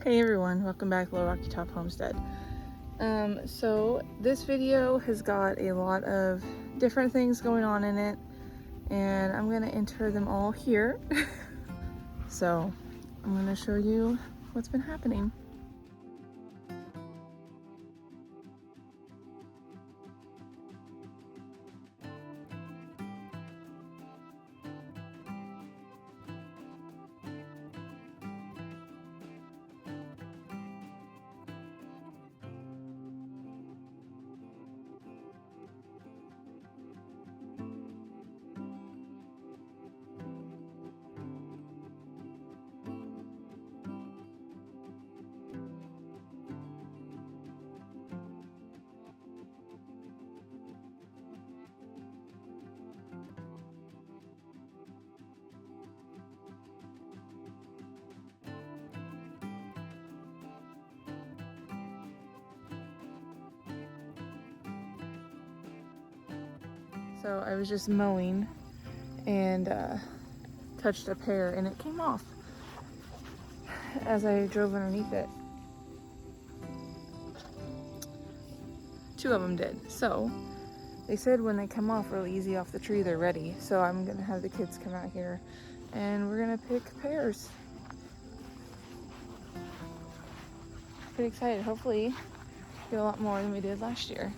Hey everyone, welcome back to Low Rocky Top Homestead. So this video has got a lot of different things going on in it, and I'm gonna enter them all here. So I'm gonna show you what's been happening. So I was just mowing and touched a pear and it came off as I drove underneath it. Two of them did. So they said when they come off really easy off the tree, they're ready. So I'm gonna have the kids come out here and we're gonna pick pears. Pretty excited. Hopefully get a lot more than we did last year.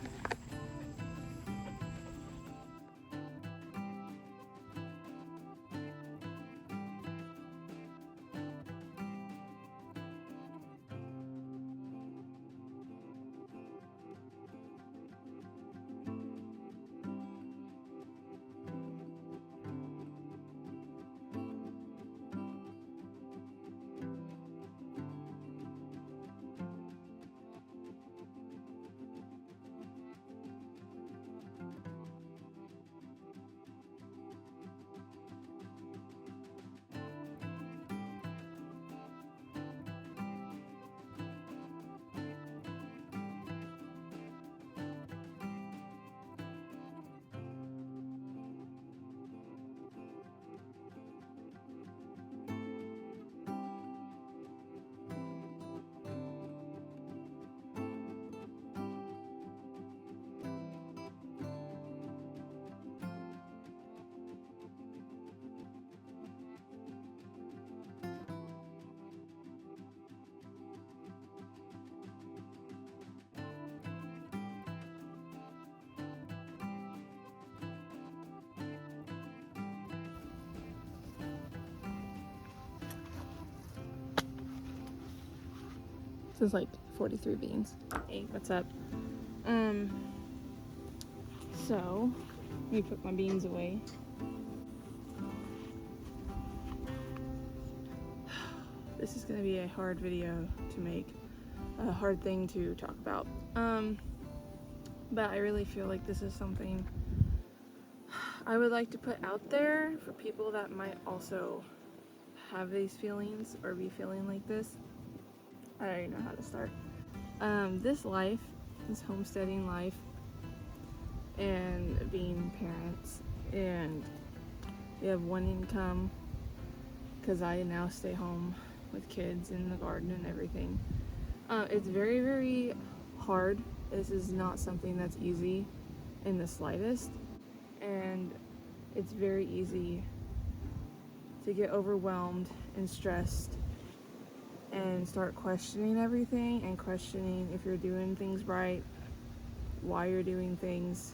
This is like 43 beans. Hey, what's up? So let me put my beans away. This is gonna be a hard video to make, a hard thing to talk about. But I really feel like this is something I would like to put out there for people that might also have these feelings or be feeling like this. I don't even know how to start. This life, this homesteading life, and being parents, and you have one income, because I now stay home with kids in the garden and everything. It's very, very hard. This is not something that's easy in the slightest, and it's very easy to get overwhelmed and stressed and start questioning everything and questioning if you're doing things right, why you're doing things,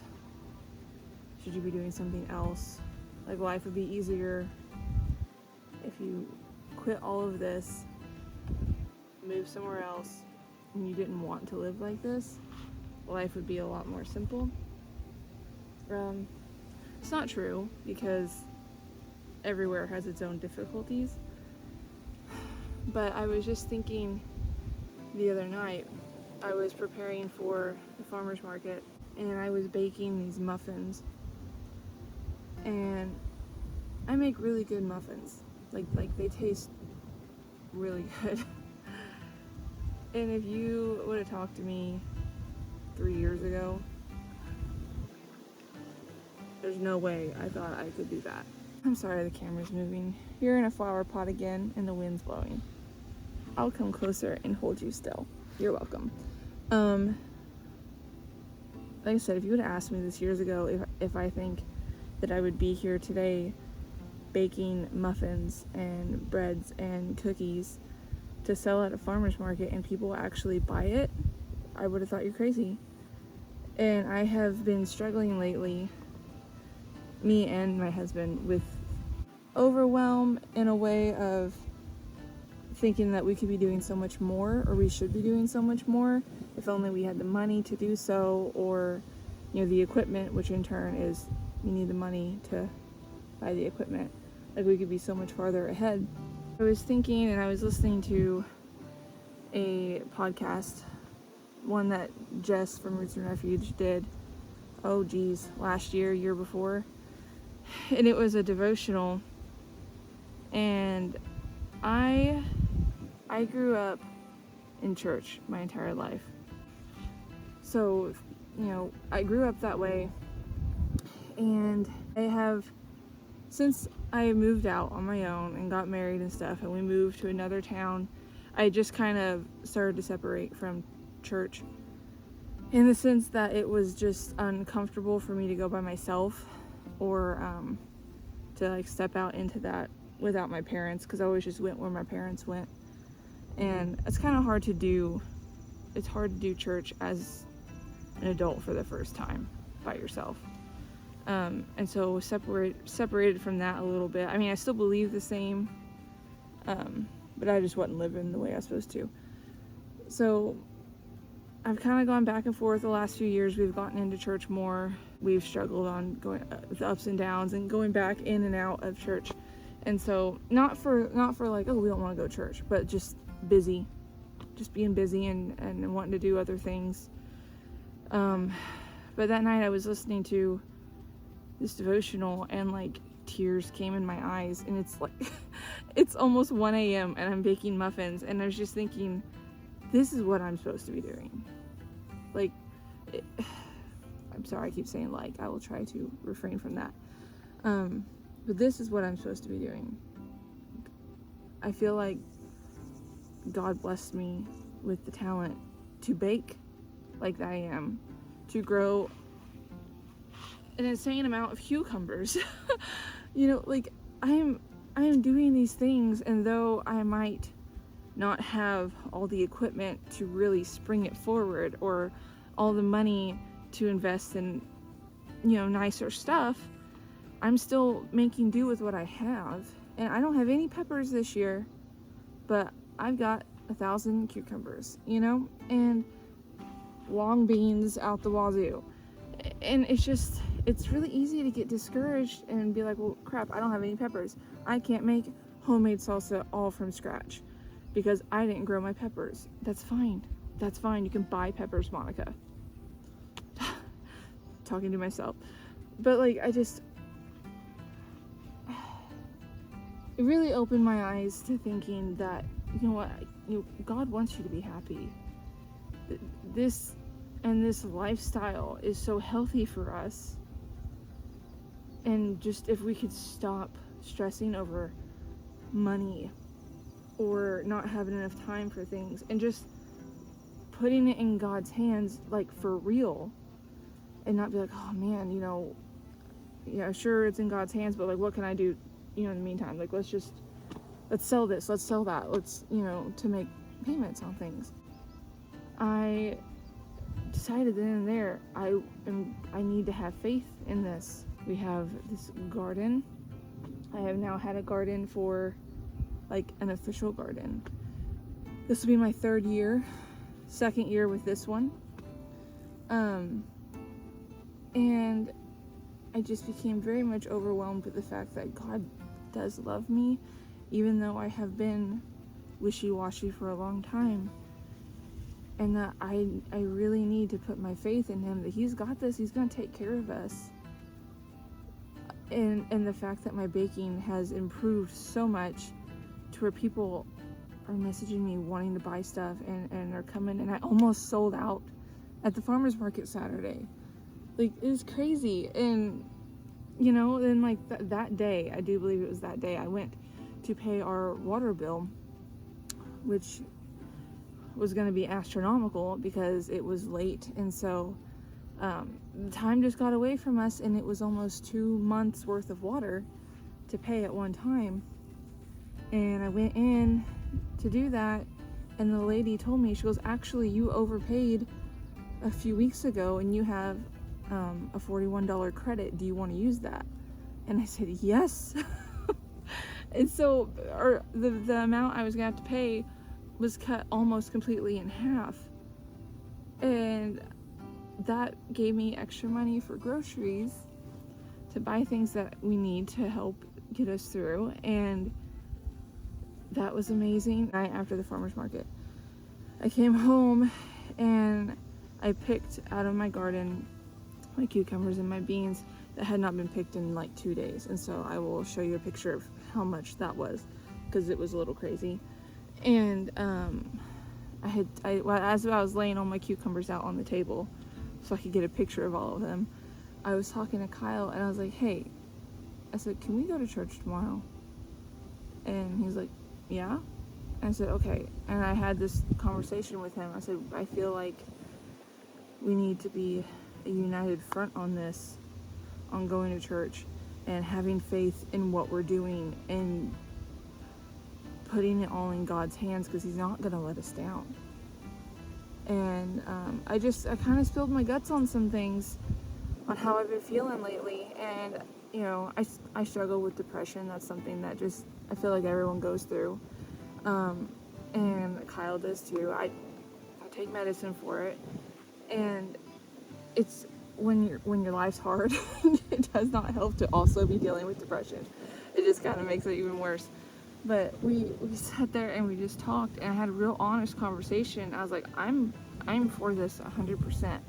should you be doing something else. Like, life would be easier if you quit all of this, move somewhere else, and you didn't want to live like this. Life would be a lot more simple. It's not true, because everywhere has its own difficulties. But I was just thinking the other night, I was preparing for the farmer's market and I was baking these muffins, and I make really good muffins. Like they taste really good. And if you would have talked to me 3 years ago, there's no way I thought I could do that. I'm sorry the camera's moving. You're in a flower pot again and the wind's blowing. I'll come closer and hold you still. You're welcome. Like I said, if you would have asked me this years ago if I think that I would be here today baking muffins and breads and cookies to sell at a farmer's market and people actually buy it, I would have thought you're crazy. And I have been struggling lately, me and my husband, with overwhelm in a way of thinking that we could be doing so much more, or we should be doing so much more if only we had the money to do so, or the equipment, which in turn is you need the money to buy the equipment. Like, we could be so much farther ahead. I was thinking, and I was listening to a podcast, one that Jess from Roots and Refuge did, last year before, and it was a devotional. And I grew up in church my entire life, so I grew up that way, and I have, since I moved out on my own and got married and stuff, and we moved to another town, I just kind of started to separate from church, in the sense that it was just uncomfortable for me to go by myself, or to like step out into that without my parents, because I always just went where my parents went. And it's kind of hard to do. It's hard to do church as an adult for the first time by yourself. And so separated from that a little bit. I mean, I still believe the same, but I just wasn't living the way I was supposed to. So I've kind of gone back and forth the last few years. We've gotten into church more. We've struggled on going with ups and downs and going back in and out of church. And so not for like, oh, we don't want to go to church, but just busy, just being busy and wanting to do other things. But that night I was listening to this devotional, and like tears came in my eyes, and it's like it's almost 1 a.m. and I'm baking muffins, and I was just thinking, this is what I'm supposed to be doing. Like, I'm sorry I keep saying like, I will try to refrain from that. But this is what I'm supposed to be doing. I feel like God blessed me with the talent to bake like I am, to grow an insane amount of cucumbers. Like I am doing these things, and though I might not have all the equipment to really spring it forward, or all the money to invest in, nicer stuff, I'm still making do with what I have. And I don't have any peppers this year, but I've got 1,000 cucumbers, and long beans out the wazoo. And it's really easy to get discouraged and be like, well, crap, I don't have any peppers. I can't make homemade salsa all from scratch because I didn't grow my peppers. That's fine. You can buy peppers, Monica. Talking to myself. But like, it really opened my eyes to thinking that, God wants you to be happy. This lifestyle is so healthy for us. And just if we could stop stressing over money or not having enough time for things, and just putting it in God's hands, like for real, and not be like, oh man, sure, it's in God's hands, but like, what can I do, in the meantime? Like, let's sell this, let's sell that, let's, to make payments on things. I decided then and there, I need to have faith in this. We have this garden. I have now had a garden for like an official garden. This will be my 3rd year, 2nd year with this one. And I just became very much overwhelmed with the fact that God does love me, even though I have been wishy-washy for a long time. And that I really need to put my faith in Him, that He's got this, He's going to take care of us. And the fact that my baking has improved so much to where people are messaging me wanting to buy stuff, and are coming, and I almost sold out at the farmer's market Saturday. Like, it was crazy. And then like that day, I do believe it was that day, I went to pay our water bill which was going to be astronomical because it was late. And so the time just got away from us, and it was almost 2 months worth of water to pay at one time. And I went in to do that, and the lady told me, she goes, actually, you overpaid a few weeks ago, and you have a $41 credit. Do you want to use that? And I said, yes. And so the amount I was going to have to pay was cut almost completely in half. And that gave me extra money for groceries to buy things that we need to help get us through. And that was amazing. Night after the farmer's market, I came home and I picked out of my garden my cucumbers and my beans that had not been picked in like 2 days. And so I will show you a picture of how much that was, because it was a little crazy. And as I was laying all my cucumbers out on the table so I could get a picture of all of them, I was talking to Kyle, and I was like, hey, I said, can we go to church tomorrow? And he's like, yeah. And I said, okay. And I had this conversation with him. I said, I feel like we need to be a united front on this, on going to church and having faith in what we're doing and putting it all in God's hands, because he's not going to let us down. And I kind of spilled my guts on some things, on how I've been feeling lately. And I struggle with depression. That's something that just, I feel like everyone goes through, and Kyle does too. I take medicine for it, and it's when your life's hard, it does not help to also be dealing with depression. It just kind of makes it even worse. But we sat there and we just talked, and I had a real honest conversation. I was like, I'm for this 100%.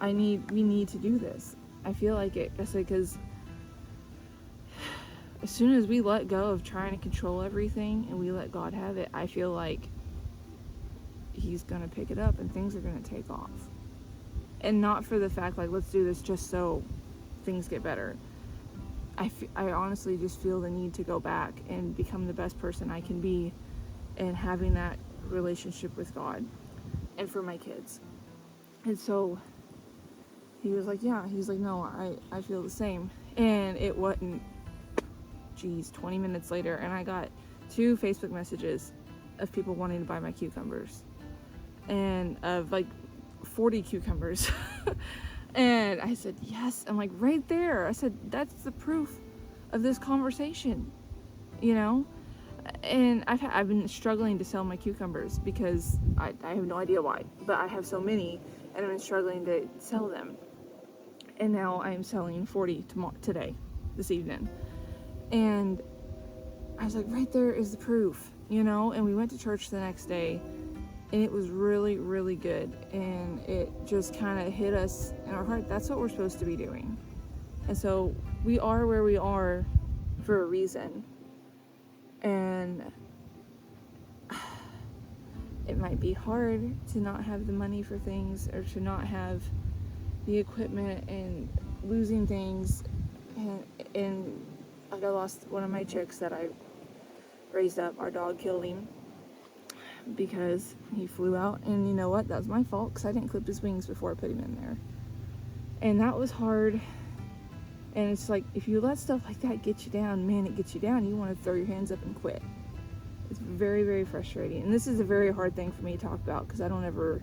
We need to do this. I feel like it. I said, because as soon as we let go of trying to control everything and we let God have it, I feel like he's going to pick it up and things are going to take off. And not for the fact, like, let's do this just so things get better. I honestly just feel the need to go back and become the best person I can be, and having that relationship with God and for my kids. And so he was like, yeah. He's like, no, I feel the same. And it wasn't, 20 minutes later, and I got 2 Facebook messages of people wanting to buy my cucumbers, and of like 40 cucumbers. And I said, yes. I'm like, right there. I said, that's the proof of this conversation, and I've been struggling to sell my cucumbers because I have no idea why, but I have so many, and I've been struggling to sell them. And now I'm selling 40 today, this evening. And I was like, right there is the proof, and we went to church the next day, and it was really, really good. And it just kind of hit us in our heart. That's what we're supposed to be doing. And so we are where we are for a reason. And it might be hard to not have the money for things, or to not have the equipment, and losing things. And like, I lost one of my chicks that I raised up. Our dog killed him because he flew out, and you know what, that was my fault, because I didn't clip his wings before I put him in there. And that was hard. And it's like, if you let stuff like that get you down, man, it gets you down. You want to throw your hands up and quit. It's very, very frustrating. And this is a very hard thing for me to talk about, because I don't ever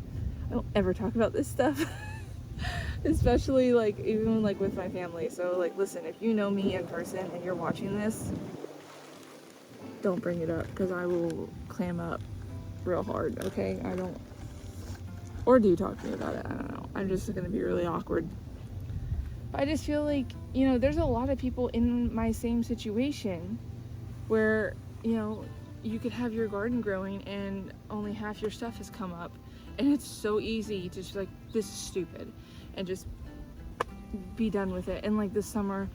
talk about this stuff. Especially like, even like with my family. So like, listen, if you know me in person and you're watching this, don't bring it up, because I will clam up real hard, okay? Or do talk to me about it, I don't know. I'm just gonna be really awkward. But I just feel like, there's a lot of people in my same situation where, you could have your garden growing and only half your stuff has come up, and it's so easy to just like, this is stupid, and just be done with it. And like this summer,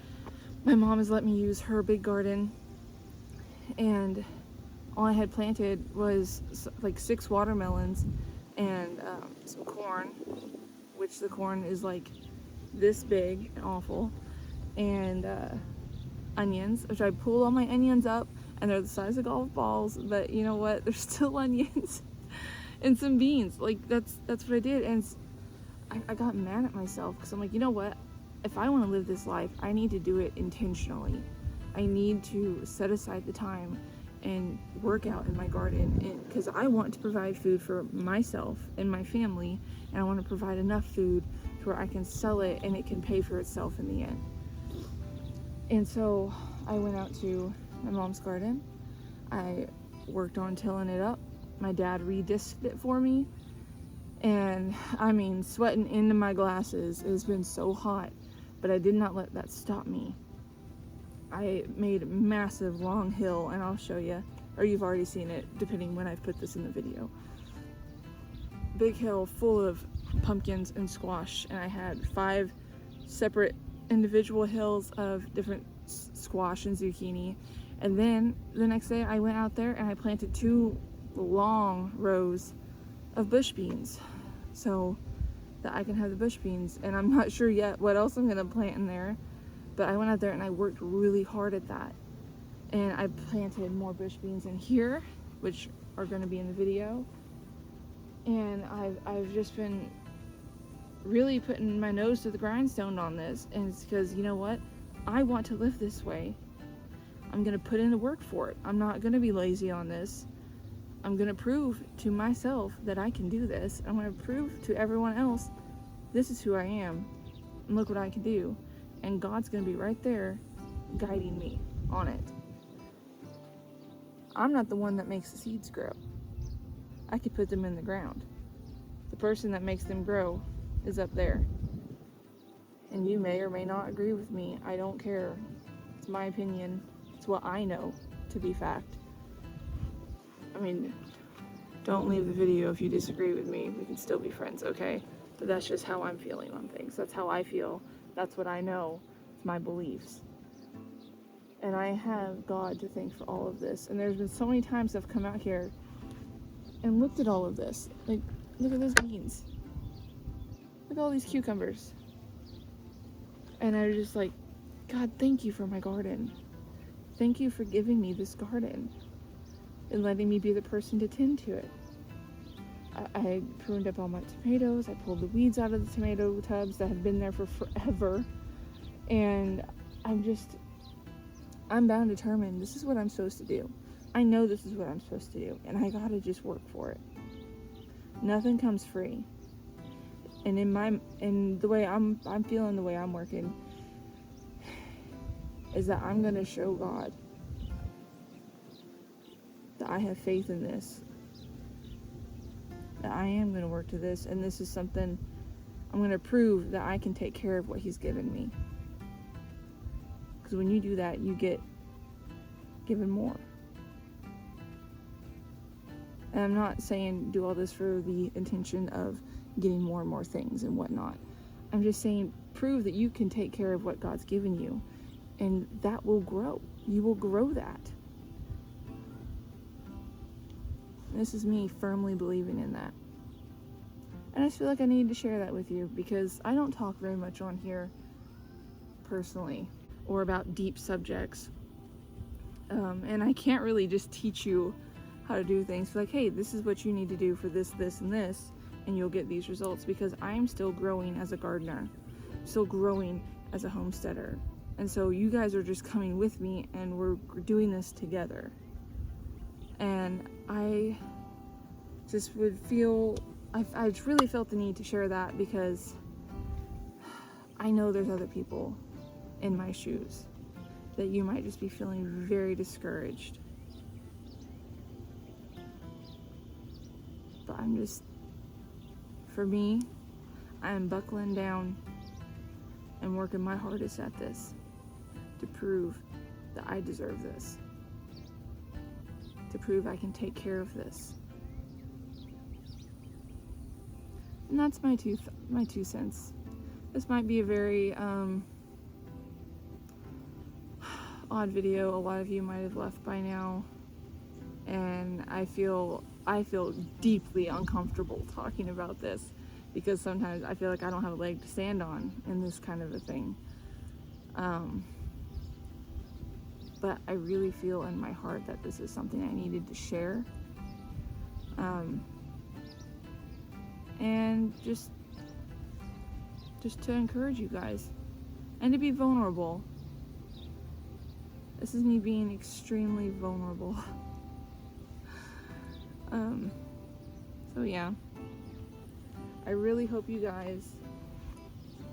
my mom has let me use her big garden, and all I had planted was like 6 watermelons and some corn, which the corn is like this big and awful, and onions, which I pulled all my onions up, and they're the size of golf balls, but you know what? There's still onions and some beans. Like, that's what I did. And I got mad at myself because I'm like, you know what? If I want to live this life, I need to do it intentionally. I need to set aside the time and work out in my garden, because I want to provide food for myself and my family, and I want to provide enough food to where I can sell it and it can pay for itself in the end. And so I went out to my mom's garden. I worked on tilling it up. My dad redisked it for me, and I mean, sweating into my glasses. It has been so hot, but I did not let that stop me. I made a massive long hill, and I'll show you, or you've already seen it depending when I've put this in the video. Big hill full of pumpkins and squash, and I had 5 separate individual hills of different squash and zucchini. And then the next day I went out there and I planted 2 long rows of bush beans so that I can have the bush beans. And I'm not sure yet what else I'm gonna plant in there, but I went out there and I worked really hard at that. And I planted more bush beans in here, which are gonna be in the video. And I've just been really putting my nose to the grindstone on this, and it's because, you know what, I want to live this way. I'm gonna put in the work for it. I'm not gonna be lazy on this. I'm gonna prove to myself that I can do this. I'm gonna prove to everyone else this is who I am and look what I can do. And God's gonna be right there guiding me on it. I'm not the one that makes the seeds grow. I could put them in the ground. The person that makes them grow is up there. And you may or may not agree with me. I don't care. It's my opinion. It's what I know to be fact. I mean, don't leave the video if you disagree with me. We can still be friends, okay? But that's just how I'm feeling on things. That's how I feel. That's what I know. It's my beliefs. And I have God to thank for all of this. And there's been so many times I've come out here and looked at all of this. Like, look at those beans. Look at all these cucumbers. And I was just like, God, thank you for my garden. Thank you for giving me this garden and letting me be the person to tend to it. I pruned up all my tomatoes. I pulled the weeds out of the tomato tubs that have been there for forever. And I'm bound determined this is what I'm supposed to do. I know this is what I'm supposed to do, and I gotta just work for it. Nothing comes free. And in the way I'm feeling, the way I'm working, is that I'm gonna show God that I have faith in this, that I am gonna work to this, and this is something I'm gonna prove that I can take care of what He's given me. Because when you do that, you get given more. And I'm not saying do all this for the intention of getting more and more things and whatnot. I'm just saying prove that you can take care of what God's given you, and that will grow. You will grow that. This is me firmly believing in that. And I just feel like I need to share that with you because I don't talk very much on here personally or about deep subjects. And I can't really just teach you how to do things like, hey, this is what you need to do for this, this, and this, and you'll get these results, because I'm still growing as a gardener, still growing as a homesteader. And so you guys are just coming with me, and we're doing this together. And I just would feel, I really felt the need to share that because I know there's other people in my shoes that you might just be feeling very discouraged. But I'm just, for me, I am buckling down and working my hardest at this to prove that I deserve this, to prove I can take care of this. And that's my two cents. This might be a very odd video. A lot of you might have left by now, and I feel deeply uncomfortable talking about this because sometimes I feel like I don't have a leg to stand on in this kind of a thing. but I really feel in my heart that this is something I needed to share. And just to encourage you guys and to be vulnerable. This is me being extremely vulnerable. So yeah, I really hope you guys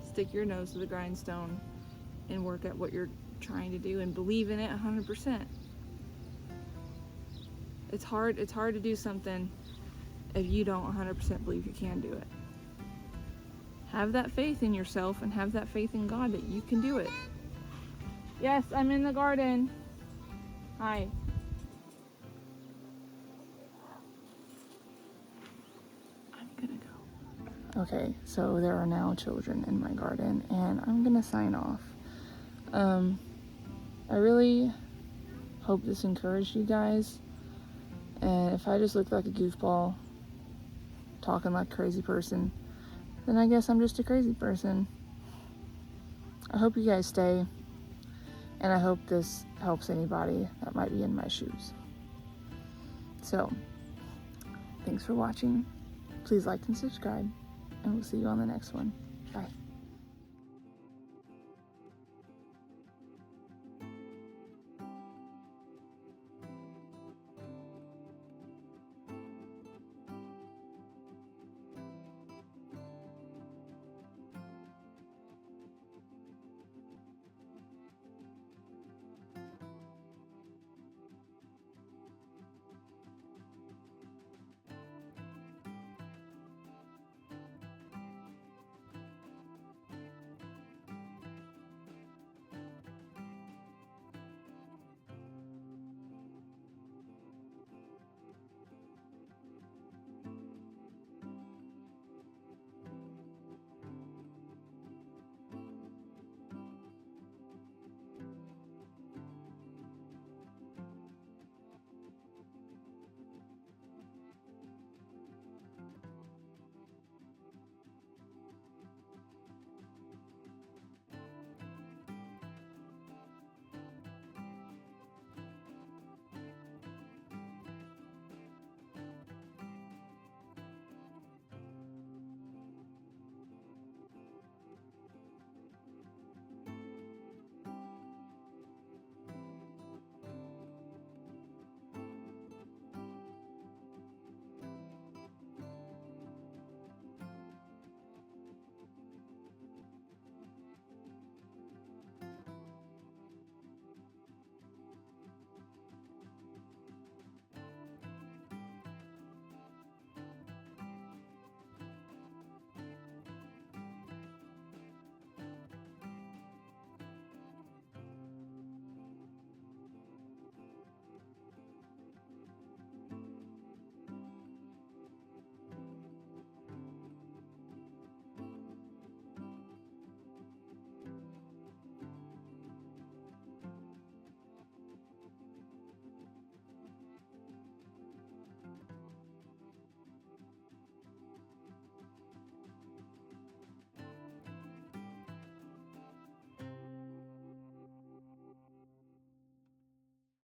stick your nose to the grindstone and work at what you're trying to do and believe in it 100%. It's hard to do something if you don't 100% believe you can do it. Have that faith in yourself and have that faith in God that you can do it. Yes, I'm in the garden. Hi. I'm gonna go. Okay, so there are now children in my garden and I'm gonna sign off. I really hope this encouraged you guys. And if I just look like a goofball, talking like a crazy person, then I guess I'm just a crazy person. I hope you guys stay, and I hope this helps anybody that might be in my shoes. So, thanks for watching. Please like and subscribe, and we'll see you on the next one. Bye.